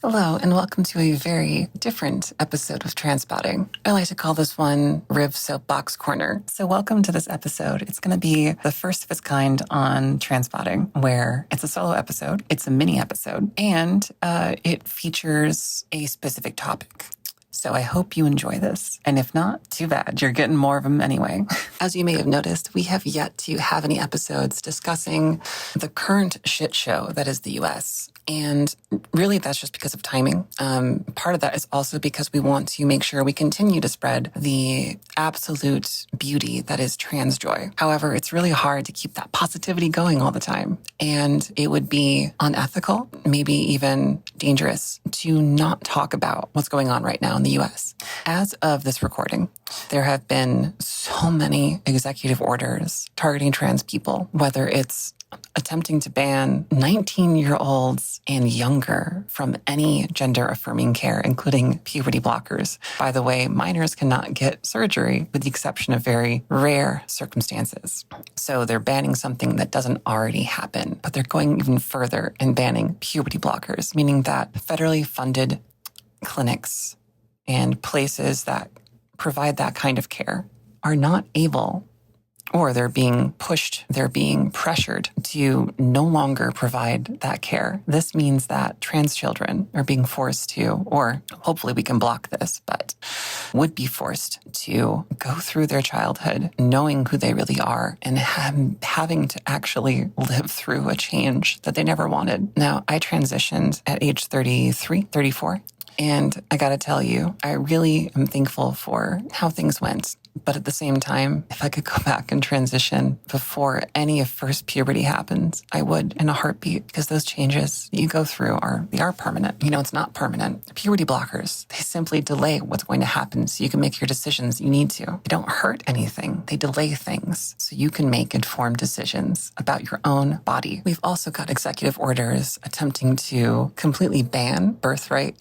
Hello, and welcome to a very different episode of Transpotting. I like to call this one Riv Soapbox Corner. So welcome to this episode. It's going to be the first of its kind on Transpotting, where it's a solo episode, it's a mini episode, and it features a specific topic. So I hope you enjoy this. And if not, too bad. You're getting more of them anyway. As you may have noticed, we have yet to have any episodes discussing the current shit show that is the US. And really, that's just because of timing. Part of that is also because we want to make sure we continue to spread the absolute beauty that is trans joy. However, it's really hard to keep that positivity going all the time. And it would be unethical, maybe even dangerous, to not talk about what's going on right now in the US. As of this recording, there have been so many executive orders targeting trans people, whether it's attempting to ban 19-year-olds and younger from any gender-affirming care, including puberty blockers. By the way, minors cannot get surgery with the exception of very rare circumstances. So they're banning something that doesn't already happen, but they're going even further and banning puberty blockers, meaning that federally funded clinics and places that provide that kind of care are not able, or they're being pushed, they're being pressured to no longer provide that care. This means that trans children are being forced to, or hopefully we can block this, but would be forced to go through their childhood knowing who they really are and having to actually live through a change that they never wanted. Now, I transitioned at age 34. And I gotta tell you, I really am thankful for how things went. But at the same time, if I could go back and transition before any of first puberty happens, I would in a heartbeat, because those changes you go through are permanent. You know, it's not permanent. Puberty blockers, they simply delay what's going to happen so you can make your decisions you need to. They don't hurt anything. They delay things so you can make informed decisions about your own body. We've also got executive orders attempting to completely ban birthright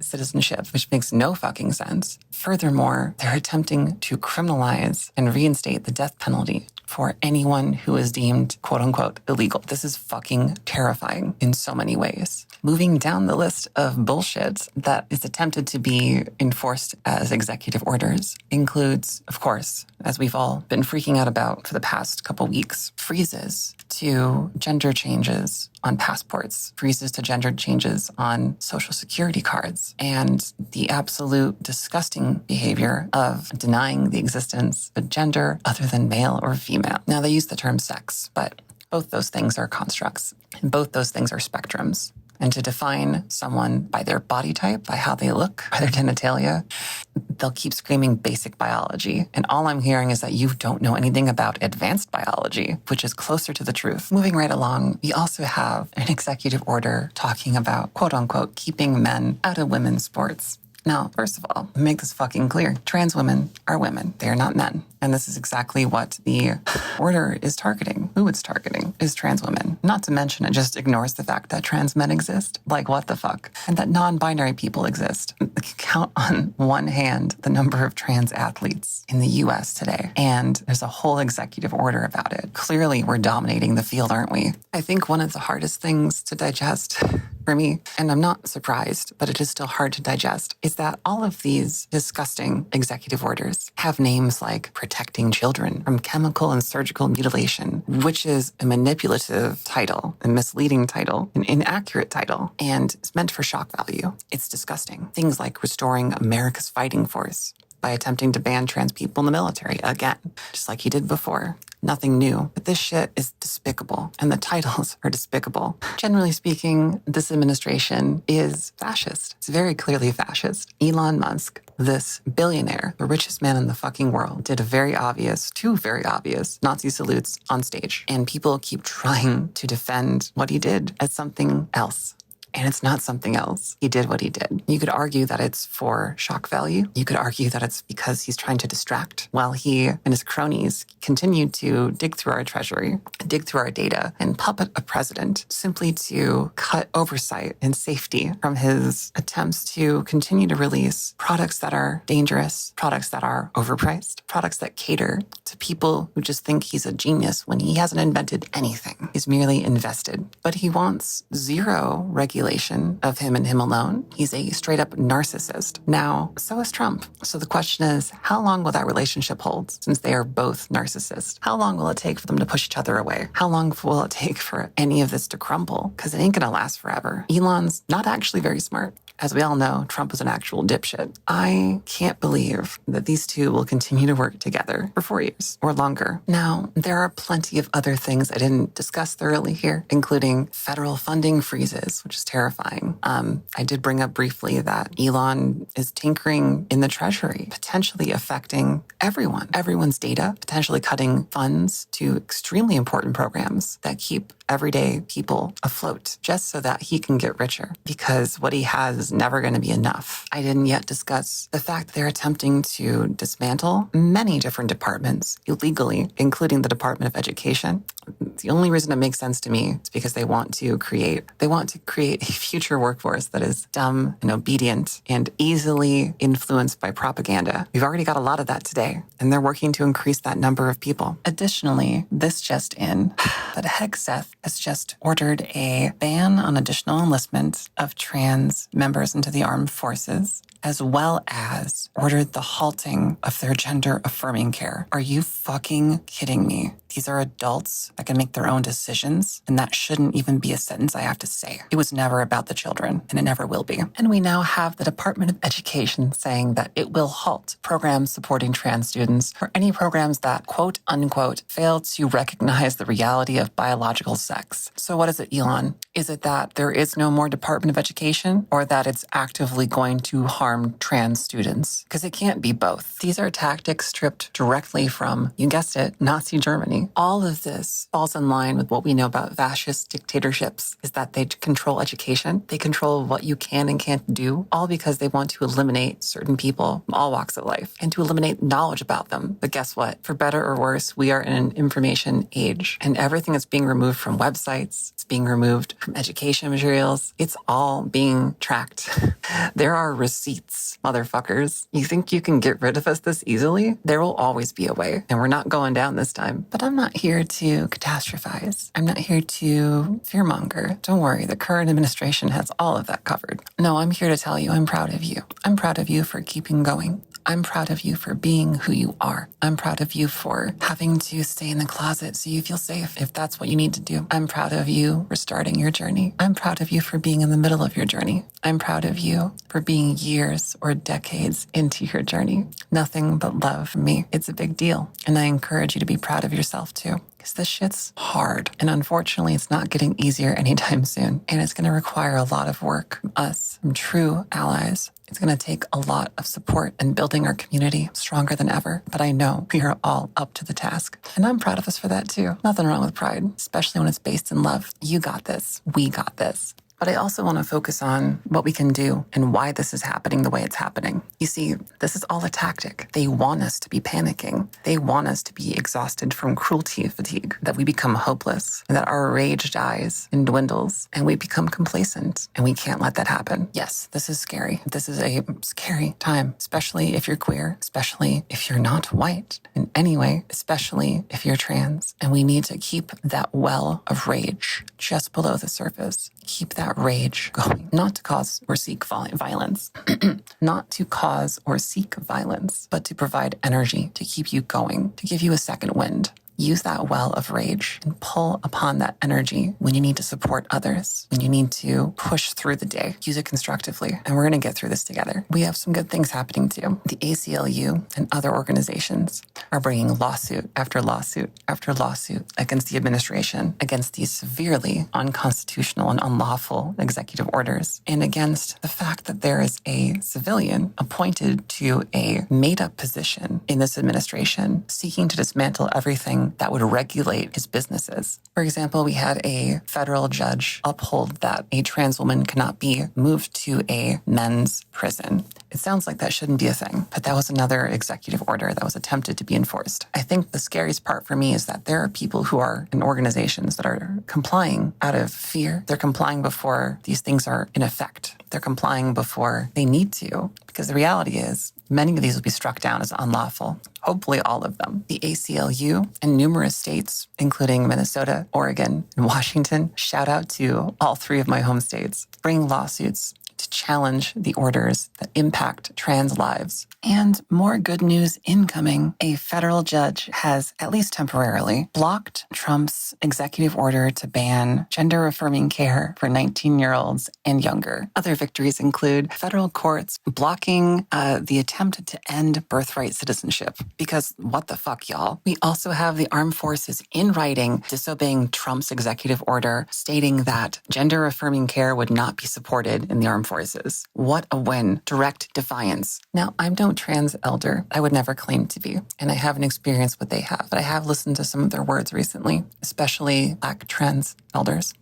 citizenship, which makes no fucking sense. Furthermore, they're attempting to criminalize and reinstate the death penalty for anyone who is deemed quote unquote illegal. This is fucking terrifying in so many ways. Moving down the list of bullshit that is attempted to be enforced as executive orders includes, of course, as we've all been freaking out about for the past couple weeks, freezes to gender changes on passports, freezes to gender changes on social security cards, and the absolute disgusting behavior of denying the existence of gender other than male or female. Now, they use the term sex, but both those things are constructs, and both those things are spectrums. And to define someone by their body type, by how they look, by their genitalia, they'll keep screaming basic biology. And all I'm hearing is that you don't know anything about advanced biology, which is closer to the truth. Moving right along, we also have an executive order talking about, quote unquote, keeping men out of women's sports. Now, first of all, make this fucking clear. Trans women are women. They are not men. And this is exactly what the order is targeting. Who it's targeting is trans women. Not to mention, it just ignores the fact that trans men exist. Like, what the fuck? And that non-binary people exist. You can count on one hand the number of trans athletes in the US today. And there's a whole executive order about it. Clearly, we're dominating the field, aren't we? I think one of the hardest things to digest for me, and I'm not surprised, but it is still hard to digest, is that all of these disgusting executive orders have names like protecting children from chemical and surgical mutilation, which is a manipulative title, a misleading title, an inaccurate title, and it's meant for shock value. It's disgusting. Things like restoring America's fighting force by attempting to ban trans people in the military again, just like he did before. Nothing new, but this shit is despicable, and the titles are despicable. Generally speaking, this administration is fascist. It's very clearly fascist. Elon Musk, this billionaire, the richest man in the fucking world, did two very obvious Nazi salutes on stage, and people keep trying to defend what he did as something else. And it's not something else. He did what he did. You could argue that it's for shock value. You could argue that it's because he's trying to distract while he and his cronies continue to dig through our treasury, dig through our data, and puppet a president simply to cut oversight and safety from his attempts to continue to release products that are dangerous, products that are overpriced, products that cater to people who just think he's a genius when he hasn't invented anything. He's merely invested. But he wants zero regulation manipulation of him and him alone. He's a straight up narcissist. Now, so is Trump. So the question is, how long will that relationship hold since they are both narcissists? How long will it take for them to push each other away? How long will it take for any of this to crumble? Because it ain't going to last forever. Elon's not actually very smart. As we all know, Trump is an actual dipshit. I can't believe that these two will continue to work together for 4 years or longer. Now, there are plenty of other things I didn't discuss thoroughly here, including federal funding freezes, which is terrifying. I did bring up briefly that Elon is tinkering in the Treasury, potentially affecting everyone's data, potentially cutting funds to extremely important programs that keep everyday people afloat just so that he can get richer, because what he has is never going to be enough. I didn't yet discuss the fact they're attempting to dismantle many different departments illegally, including the Department of Education. The only reason it makes sense to me is because they want to create a future workforce that is dumb and obedient and easily influenced by propaganda. We've already got a lot of that today, and they're working to increase that number of people. Additionally, this just in, but Hegseth has just ordered a ban on additional enlistment of trans members into the armed forces, as well as ordered the halting of their gender-affirming care. Are you fucking kidding me? These are adults that can make their own decisions, and that shouldn't even be a sentence I have to say. It was never about the children, and it never will be. And we now have the Department of Education saying that it will halt programs supporting trans students or any programs that, quote unquote, fail to recognize the reality of biological sex. So what is it, Elon? Is it that there is no more Department of Education, or that it's actively going to harm trans students? Because it can't be both. These are tactics stripped directly from, you guessed it, Nazi Germany. All of this falls in line with what we know about fascist dictatorships, is that they control education. They control what you can and can't do, all because they want to eliminate certain people from all walks of life and to eliminate knowledge about them. But guess what? For better or worse, we are in an information age, and everything that's being removed from websites, it's being removed from education materials. It's all being tracked. There are receipts, motherfuckers. You think you can get rid of us this easily? There will always be a way, and we're not going down this time. But I'm not here to catastrophize. I'm not here to fearmonger. Don't worry, the current administration has all of that covered. No, I'm here to tell you I'm proud of you. I'm proud of you for keeping going. I'm proud of you for being who you are. I'm proud of you for having to stay in the closet so you feel safe if that's what you need to do. I'm proud of you for starting your journey. I'm proud of you for being in the middle of your journey. I'm proud of you for being years or decades into your journey. Nothing but love from me. It's a big deal. And I encourage you to be proud of yourself too. Because this shit's hard. And unfortunately, it's not getting easier anytime soon. And it's going to require a lot of work from us, from true allies. It's going to take a lot of support and building our community stronger than ever. But I know we are all up to the task. And I'm proud of us for that too. Nothing wrong with pride, especially when it's based in love. You got this. We got this. But I also want to focus on what we can do and why this is happening the way it's happening. You see, this is all a tactic. They want us to be panicking. They want us to be exhausted from cruelty fatigue, that we become hopeless, and that our rage dies and dwindles, and we become complacent. And we can't let that happen. Yes, this is scary. This is a scary time, especially if you're queer, especially if you're not white in any way, especially if you're trans. And we need to keep that well of rage just below the surface. Keep that rage going, not to cause or seek violence, not to cause or seek violence, but to provide energy to keep you going, to give you a second wind. Use that well of rage and pull upon that energy when you need to support others, when you need to push through the day. Use it constructively, and we're going to get through this together. We have some good things happening too. The ACLU and other organizations are bringing lawsuit after lawsuit after lawsuit against the administration, against these severely unconstitutional and unlawful executive orders, and against the fact that there is a civilian appointed to a made-up position in this administration seeking to dismantle everything that would regulate his businesses. For example, we had a federal judge uphold that a trans woman cannot be moved to a men's prison. It sounds like that shouldn't be a thing, but that was another executive order that was attempted to be enforced. I think the scariest part for me is that there are people who are in organizations that are complying out of fear. They're complying before these things are in effect. They're complying before they need to, because the reality is, Many of these will be struck down as unlawful. Hopefully all of them. The ACLU and numerous states, including Minnesota, Oregon, and Washington, shout out to all three of my home states, bring lawsuits to challenge the orders that impact trans lives. And more good news incoming. A federal judge has, at least temporarily, blocked Trump's executive order to ban gender-affirming care for 19-year-olds and younger. Other victories include federal courts blocking the attempt to end birthright citizenship. Because what the fuck, y'all? We also have the armed forces in writing disobeying Trump's executive order stating that gender-affirming care would not be supported in the armed forces. What a win. Direct defiance. Now, I'm no trans elder. I would never claim to be, and I haven't experienced what they have. But I have listened to some of their words recently, especially Black trans elders.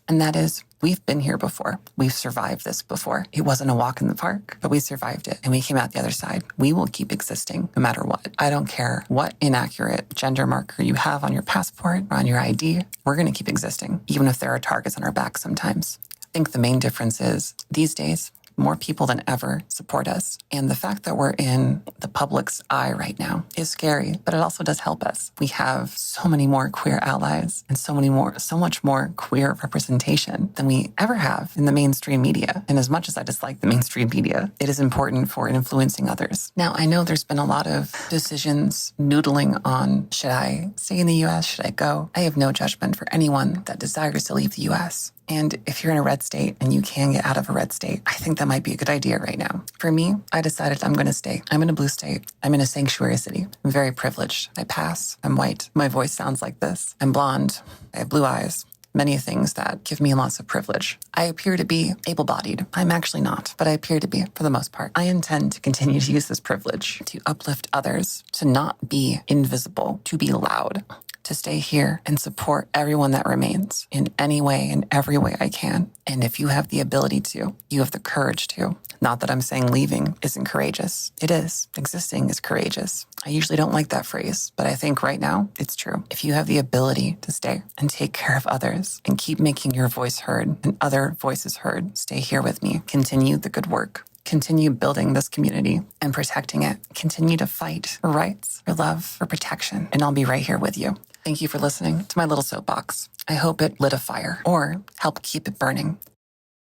And that is, we've been here before. We've survived this before. It wasn't a walk in the park, but we survived it, and we came out the other side. We will keep existing no matter what. I don't care what inaccurate gender marker you have on your passport or on your ID. We're going to keep existing, even if there are targets on our back sometimes. I think the main difference is, these days, more people than ever support us. And the fact that we're in the public's eye right now is scary, but it also does help us. We have so many more queer allies and so much more queer representation than we ever have in the mainstream media. And as much as I dislike the mainstream media, it is important for influencing others. Now, I know there's been a lot of decisions noodling on, should I stay in the US? Should I go? I have no judgment for anyone that desires to leave the US. And if you're in a red state and you can get out of a red state, I think that might be a good idea right now. For me, I decided I'm going to stay. I'm in a blue state. I'm in a sanctuary city. I'm very privileged. I pass. I'm white. My voice sounds like this. I'm blonde. I have blue eyes. Many things that give me lots of privilege. I appear to be able-bodied. I'm actually not, but I appear to be for the most part. I intend to continue to use this privilege to uplift others, to not be invisible, to be loud, to stay here and support everyone that remains in any way, in every way I can. And if you have the ability to, you have the courage to. Not that I'm saying leaving isn't courageous. It is. Existing is courageous. I usually don't like that phrase, but I think right now it's true. If you have the ability to stay and take care of others and keep making your voice heard and other voices heard, stay here with me. Continue the good work. Continue building this community and protecting it. Continue to fight for rights, for love, for protection, and I'll be right here with you. Thank you for listening to my little soapbox. I hope it lit a fire or helped keep it burning.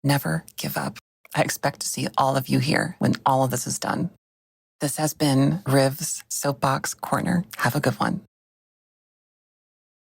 Never give up. I expect to see all of you here when all of this is done. This has been Riv's Soapbox Corner. Have a good one.